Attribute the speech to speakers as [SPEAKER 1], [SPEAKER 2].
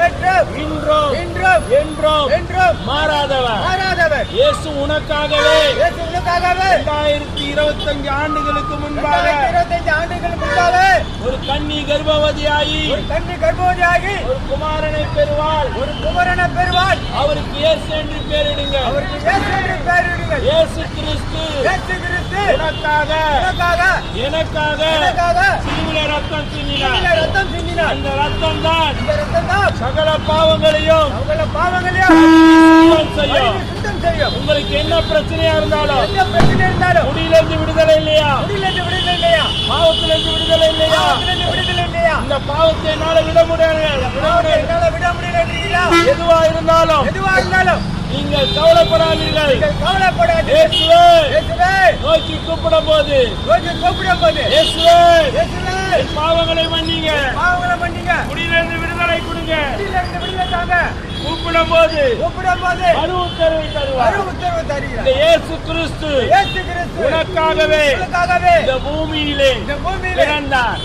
[SPEAKER 1] இன்றும் என்றும் மாறாதவர் இயேசு உனக்காகவே 2025 ஆண்டுகளுக்கு முன்பாக ஒரு கன்னி கர்ப்பவதியாகி ஒரு குமாரனை பெறுவாள் அவருக்கு இயேசு என்று பெயரிடுங்க. இயேசு கிறிஸ்து உனக்காக எனக்காக சிலுவையிலே ரத்தம் சிந்தினார். அந்த ரத்தம் தான் சகல பாவங்களையும் சுத்தம் செய்யும். உங்களுக்கு என்ன பிரச்சனையா இருந்தாலும் முடியிலிருந்து விடுதலை இல்லையா, பாவத்திலிருந்து விடுதலை இல்லையா, இந்த பாவத்தை என்னால விட முடியல, எதுவா இருந்தாலும் நீங்கள் கவலைப்படாதீர்கள். நோக்கி கூப்பிடும் போது பாவங்களை மன்னிங்க, முடியிலிருந்து விடுதலை கொடுங்க. கூப்பிடும் போது மறு உத்தரவை தருவார். இயேசு கிறிஸ்து உனக்காகவே இந்த பூமியிலே பிறந்தார்.